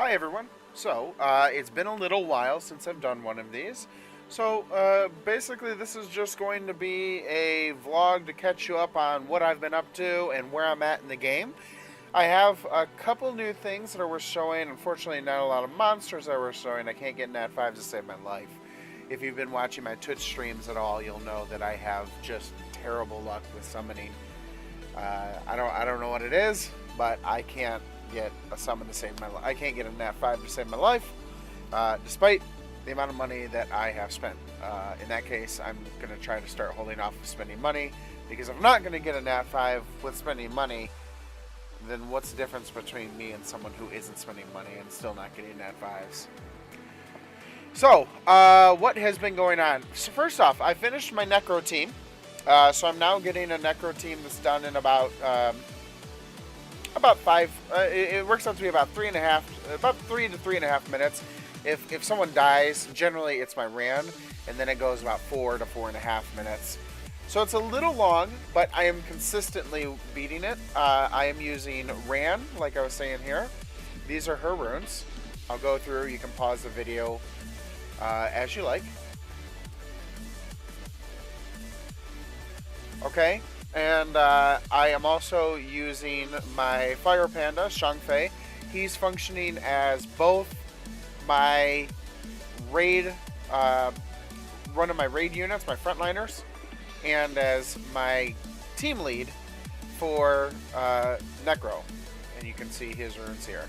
Hi everyone. So, it's been a little while since I've done one of these. So, basically this is just going to be a vlog to catch you up on what I've been up to and where I'm at in the game. I have a couple new things that are worth showing. Unfortunately, not a lot of monsters that are worth showing. I can't get Nat 5s to save my life. If you've been watching my Twitch streams at all, you'll know that I have just terrible luck with summoning. I don't know what it is, but I can't get a summon to save my life. I can't get a Nat 5 to save my life, despite the amount of money that I have spent. In that case, I'm going to try to start holding off of spending money, because if I'm not going to get a Nat 5 with spending money, then what's the difference between me and someone who isn't spending money and still not getting Nat 5s? So, what has been going on? So first off, I finished my Necro team. So I'm now getting a Necro team that's done in about 5. It works out to be about 3 to 3.5 minutes. If someone dies, generally it's my Ran, and then it goes about 4 to 4.5 minutes. So it's a little long, but I am consistently beating it. I am using Ran, like I was saying here. These are her runes. I'll go through. You can pause the video as you like. Okay, and I am also using my Fire Panda, Shangfei. He's functioning as both my raid, one of my raid units, my frontliners, and as my team lead for Necro. And you can see his runes here.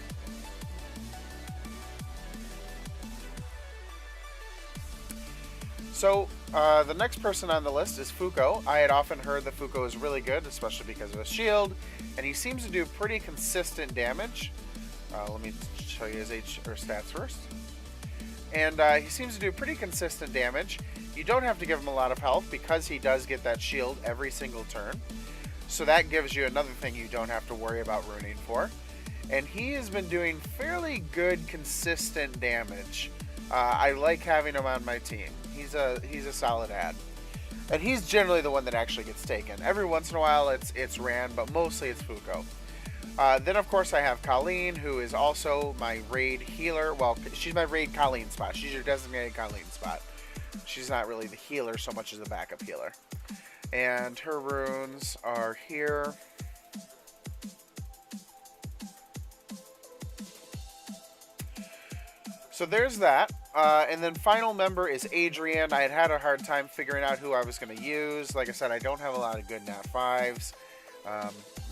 So, the next person on the list is Fuko. I had often heard that Fuko is really good, especially because of his shield, and he seems to do pretty consistent damage. Let me show you his stats first. And he seems to do pretty consistent damage. You don't have to give him a lot of health because he does get that shield every single turn. So that gives you another thing you don't have to worry about ruining for. And he has been doing fairly good, consistent damage. I like having him on my team. He's a solid add, and he's generally the one that actually gets taken. Every once in a while it's Ran, but mostly it's Fuko. Then of course I have Colleen, who is also my raid healer. Well, she's my raid Colleen spot. She's your designated Colleen spot. She's not really the healer so much as the backup healer. And her runes are here. So there's that. And then final member is Adrian. I had a hard time figuring out who I was going to use. Like I said, I don't have a lot of good Nat 5s.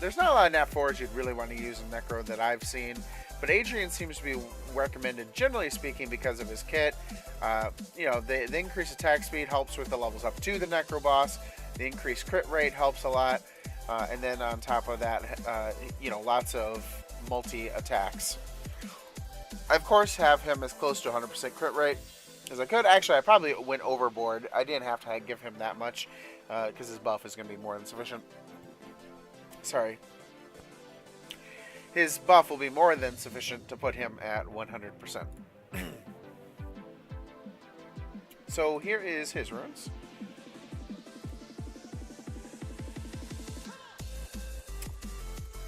There's not a lot of Nat 4s you'd really want to use in Necro that I've seen. But Adrian seems to be recommended, generally speaking, because of his kit. You know, the increased attack speed helps with the levels up to the Necro boss. The increased crit rate helps a lot. And then on top of that, you know, lots of multi-attacks. I, of course, have him as close to 100% crit rate as I could. Actually, I probably went overboard. I didn't have to give him that much because his buff is going to be more than sufficient. Sorry. His buff will be more than sufficient to put him at 100%. So here is his runes.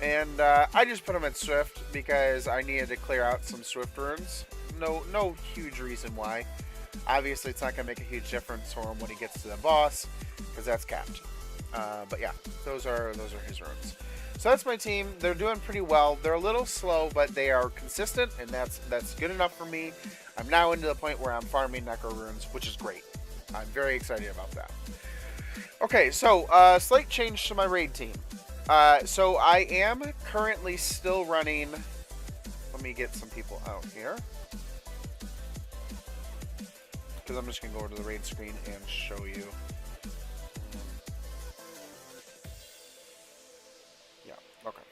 And I just put him at Swift because I needed to clear out some Swift runes. No huge reason why. Obviously, it's not going to make a huge difference for him when he gets to the boss, because that's capped. But yeah, those are his runes. So that's my team. They're doing pretty well. They're a little slow, but they are consistent, and that's good enough for me. I'm now into the point where I'm farming Necro runes, which is great. I'm very excited about that. Okay, so slight change to my raid team. So I am currently still running. Let me get some people out here, because I'm just gonna go over to the raid screen and show you. Yeah, okay.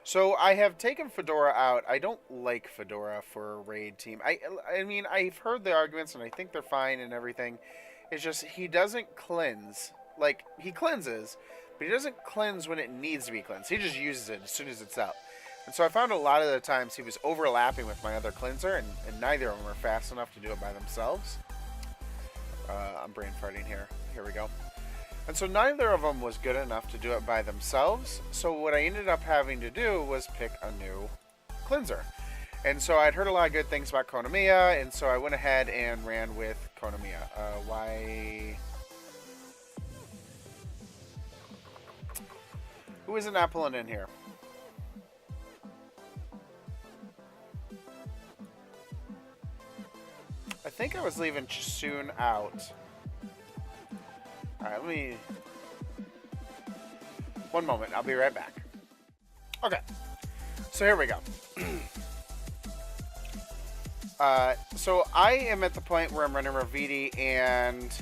So I have taken Fedora out. I don't like Fedora for a raid team. I mean, I've heard the arguments and I think they're fine and everything. It's just he doesn't cleanse. Like, he cleanses, but he doesn't cleanse when it needs to be cleansed. He just uses it as soon as it's up. And so I found a lot of the times he was overlapping with my other cleanser, and neither of them are fast enough to do it by themselves. I'm brain farting here. Here we go. And so neither of them was good enough to do it by themselves. So what I ended up having to do was pick a new cleanser. And so I'd heard a lot of good things about Konamiya, and so I went ahead and ran with Konamiya. Why? Who is it not pulling in here? I think I was leaving Chisoon out. Alright, let me... One moment, I'll be right back. Okay, so here we go. So I am at the point where I'm running Ravidi and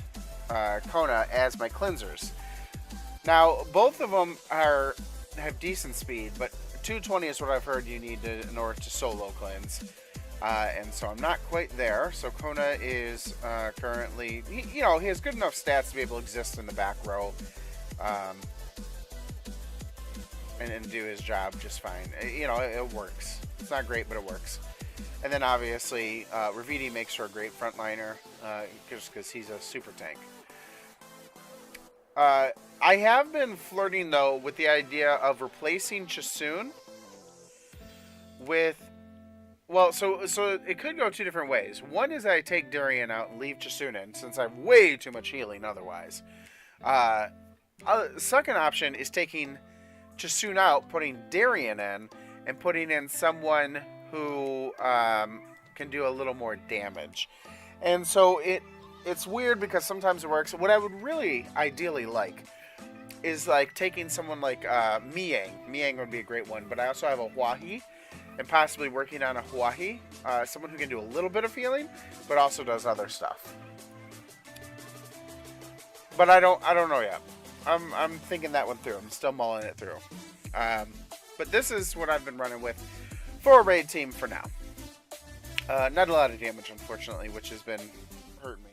Kona as my cleansers. Now, both of them have decent speed, but 220 is what I've heard you need in order to solo cleanse. And so I'm not quite there. So Kona is currently, he has good enough stats to be able to exist in the back row and do his job just fine. It works. It's not great, but it works. And then obviously, Ravidi makes for a great frontliner just because he's a super tank. I have been flirting, though, with the idea of replacing Chisoon with... Well, so it could go two different ways. One is I take Durian out and leave Chisoon in, since I have way too much healing otherwise. Second option is taking Chisoon out, putting Darian in, and putting in someone who can do a little more damage. And so it's weird because sometimes it works. What I would really ideally like is like taking someone like Miang. Miang would be a great one, but I also have a Huahi, and possibly working on a Huahi, someone who can do a little bit of healing, but also does other stuff. But I don't know yet. I'm thinking that one through. I'm still mulling it through. But this is what I've been running with for a raid team for now. Not a lot of damage, unfortunately, which has been hurting me.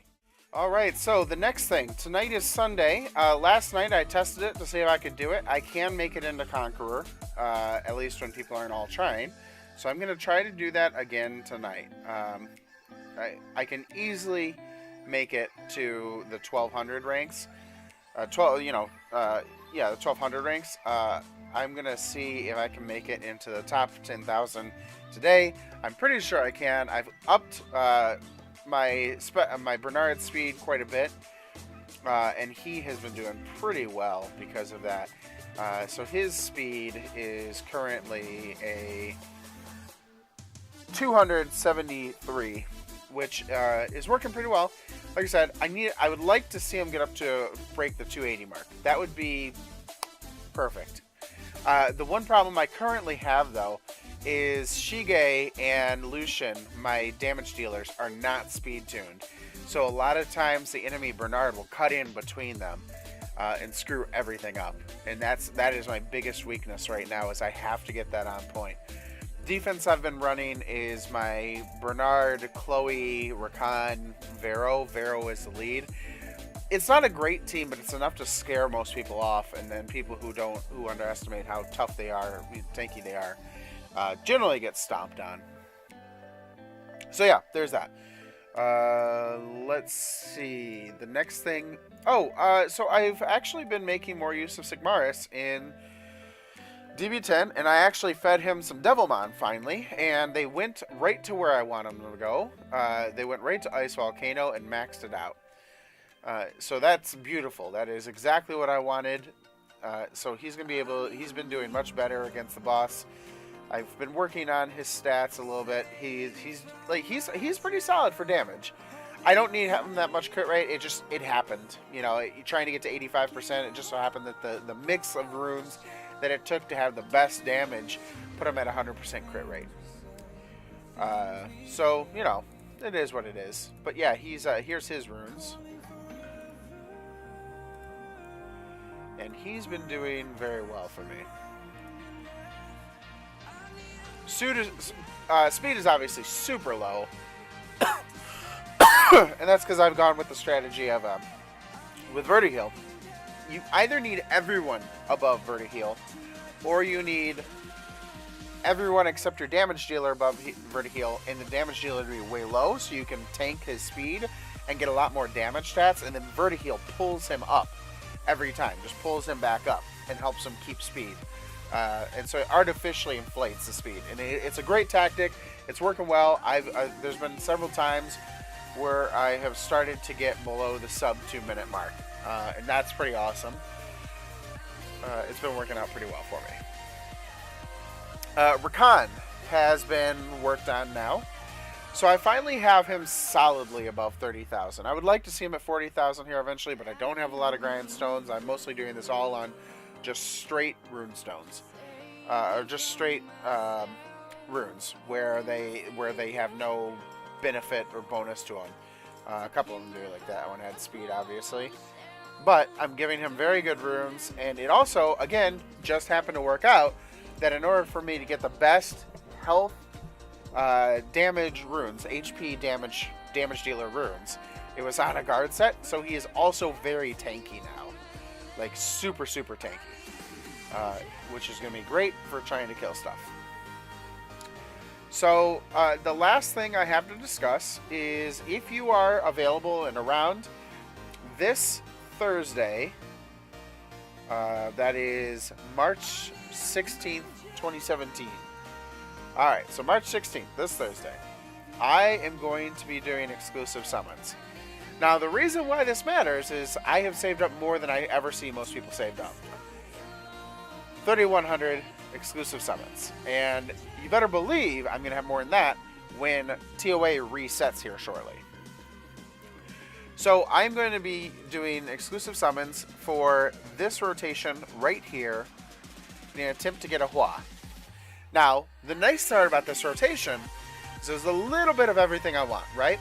Alright, so the next thing. Tonight is Sunday. Last night I tested it to see if I could do it. I can make it into Conqueror, at least when people aren't all trying. So I'm going to try to do that again tonight. I can easily make it to the 1200 ranks. The 1200 ranks. I'm going to see if I can make it into the top 10,000 today. I'm pretty sure I can. I've upped my Bernard speed quite a bit, and he has been doing pretty well because of that. So his speed is currently a 273, which is working pretty well. Like I said, I would like to see him get up to break the 280 mark. That would be perfect. The one problem I currently have, though, is Shige and Lucian, my damage dealers, are not speed tuned. So a lot of times the enemy Bernard will cut in between them and screw everything up. And that is my biggest weakness right now, is I have to get that on point. Defense I've been running is my Bernard, Chloe, Rakan, Vero. Vero is the lead. It's not a great team, but it's enough to scare most people off, and then people who underestimate how tough they are, tanky they are, generally get stomped on. So yeah, there's that. Let's see. The next thing... so I've actually been making more use of Sigmaris in DB10, and I actually fed him some Devilmon finally, and they went right to where I want them to go. They went right to Ice Volcano and maxed it out. So that's beautiful. That is exactly what I wanted. So he's been doing much better against the boss. I've been working on his stats a little bit. He's pretty solid for damage. I don't need him that much crit rate. It happened. Trying to get to 85%. It just so happened that the mix of runes that it took to have the best damage put him at 100% crit rate. So it is what it is. But yeah, here's his runes. And he's been doing very well for me. Speed is obviously super low. And that's because I've gone with the strategy of, with Vertiheal, you either need everyone above Vertiheal, or you need everyone except your damage dealer above Vertiheal, and the damage dealer to be way low, so you can tank his speed and get a lot more damage stats, and then Vertiheal pulls him up every time. Just pulls him back up and helps him keep speed. And so it artificially inflates the speed. And it's a great tactic. It's working well. There's been several times where I have started to get below the sub 2 minute mark. And that's pretty awesome. It's been working out pretty well for me. Rakan has been worked on now. So I finally have him solidly above 30,000. I would like to see him at 40,000 here eventually, but I don't have a lot of grindstones. I'm mostly doing this all on just straight rune stones. Or just straight runes where they have no benefit or bonus to them. A couple of them do like that. I want to add speed, obviously. But I'm giving him very good runes, and it also, again, just happened to work out that in order for me to get the best health damage runes, HP damage dealer runes, it was on a guard set, so he is also very tanky now. Like super tanky. Which is going to be great for trying to kill stuff. So the last thing I have to discuss is if you are available and around this Thursday, that is March 16th, 2017. Alright, so March 16th, this Thursday, I am going to be doing exclusive summons. Now, the reason why this matters is I have saved up more than I ever see most people saved up. 3,100 exclusive summons. And you better believe I'm going to have more than that when TOA resets here shortly. So I'm going to be doing exclusive summons for this rotation right here in an attempt to get a Hua. Now, the nice part about this rotation is there's a little bit of everything I want, right?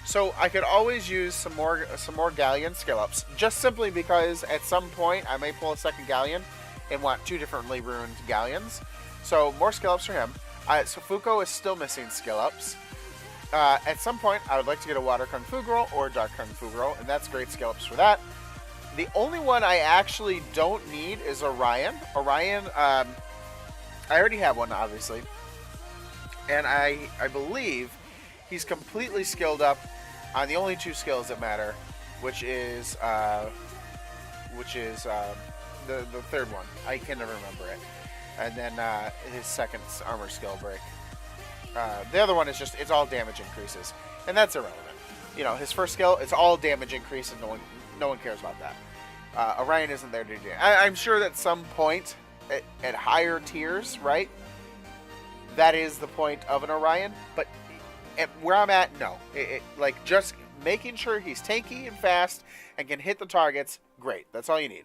So I could always use some more Galleon skill ups, just simply because at some point I may pull a second Galleon and want 2 differently ruined Galleons. So more skill ups for him. So Fuko is still missing skill ups. At some point I would like to get a Water Kung Fu Girl or Dark Kung Fu Girl, and that's great skill ups for that. The only one I actually don't need is Orion. Orion, I already have one, obviously. And I believe he's completely skilled up on the only 2 skills that matter, which is the third one. I can never remember it. And then his second armor skill break. The other one is just, it's all damage increases. And that's irrelevant. You know, his first skill, it's all damage increase, and no one cares about that. Orion isn't there to do it. I'm sure that at some point, at higher tiers, right, that is the point of an Orion, but at where I'm at, no. Like, just making sure he's tanky and fast and can hit the targets, great. That's all you need.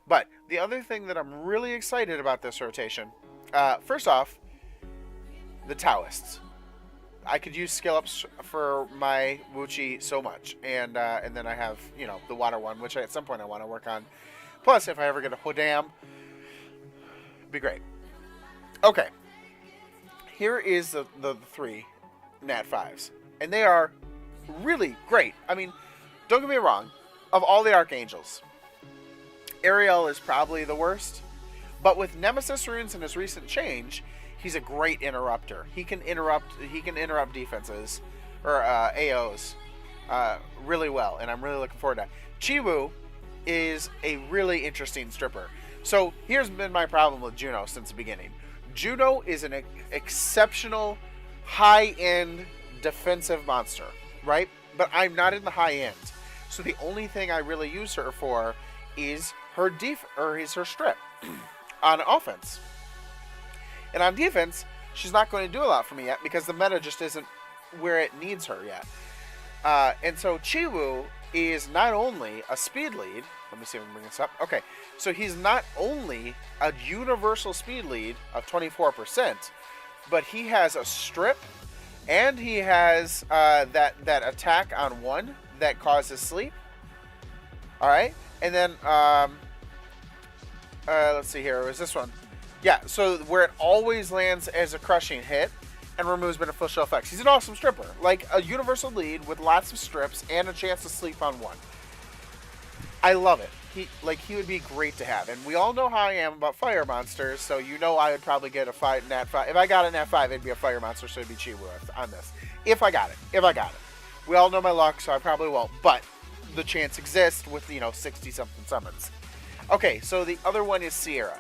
But the other thing that I'm really excited about this rotation, first off, the Taoists. I could use skill ups for my Wuchi so much, and then I have, you know, the water one, which at some point I want to work on. Plus, if I ever get a Hodam, it'd be great. Okay, here is the 3 Nat 5s, and they are really great. I mean, don't get me wrong, of all the Archangels, Ariel is probably the worst, but with Nemesis runes and his recent change, he's a great interrupter. He can interrupt defenses or AOs really well, and I'm really looking forward to that. Chiwu is a really interesting stripper. So here's been my problem with Juno since the beginning. Juno is an exceptional high-end defensive monster, right? But I'm not in the high end. So the only thing I really use her for is her strip on offense. And on defense, she's not going to do a lot for me yet because the meta just isn't where it needs her yet. And so Chiwu is not only a speed lead. Let me see if I can bring this up. Okay, so he's not only a universal speed lead of 24%, but he has a strip, and he has that attack on 1 that causes sleep. All right, and then let's see here. Was this one? Yeah, so where it always lands as a crushing hit and removes beneficial effects. He's an awesome stripper, like a universal lead with lots of strips and a chance to sleep on 1. I love it. He would be great to have, and we all know how I am about fire monsters, so you know I would probably get a Nat 5. If I got a Nat 5, it'd be a fire monster, so it'd be Chiwu on this. If I got it. We all know my luck, so I probably won't, but the chance exists with, 60-something summons. Okay, so the other one is Sierra.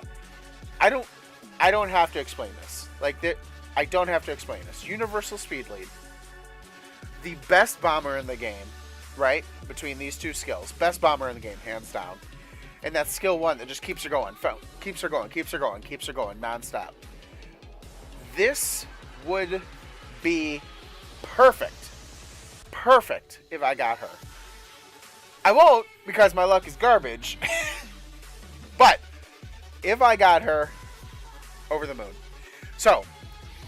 I don't have to explain this. I don't have to explain this. Universal speed lead. The best bomber in the game, right? Between these two skills. Best bomber in the game, hands down. And that's skill 1 that just keeps her going. Keeps her going, keeps her going, keeps her going, nonstop. This would be perfect. Perfect if I got her. I won't because my luck is garbage. But if I got her, over the moon. So,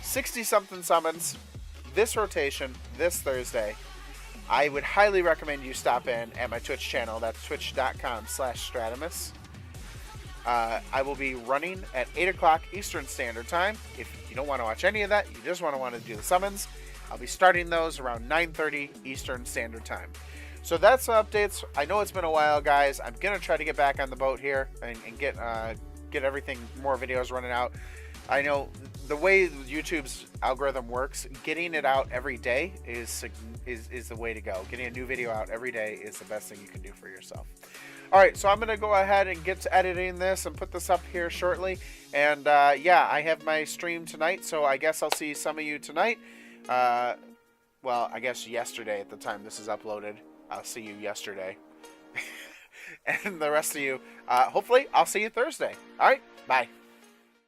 60-something summons this rotation, this Thursday. I would highly recommend you stop in at my Twitch channel. That's twitch.com/Stradimus. I will be running at 8 o'clock Eastern Standard Time. If you don't want to watch any of that, you just want to do the summons, I'll be starting those around 9:30 Eastern Standard Time. So that's the updates. I know it's been a while, guys. I'm going to try to get back on the boat here and get everything, more videos running out. I know the way YouTube's algorithm works, getting it out every day is the way to go. Getting a new video out every day is the best thing you can do for yourself. All right, so I'm going to go ahead and get to editing this and put this up here shortly. And yeah, I have my stream tonight, so I guess I'll see some of you tonight. Well, I guess yesterday at the time this is uploaded. I'll see you yesterday. And the rest of you, hopefully, I'll see you Thursday. All right, bye.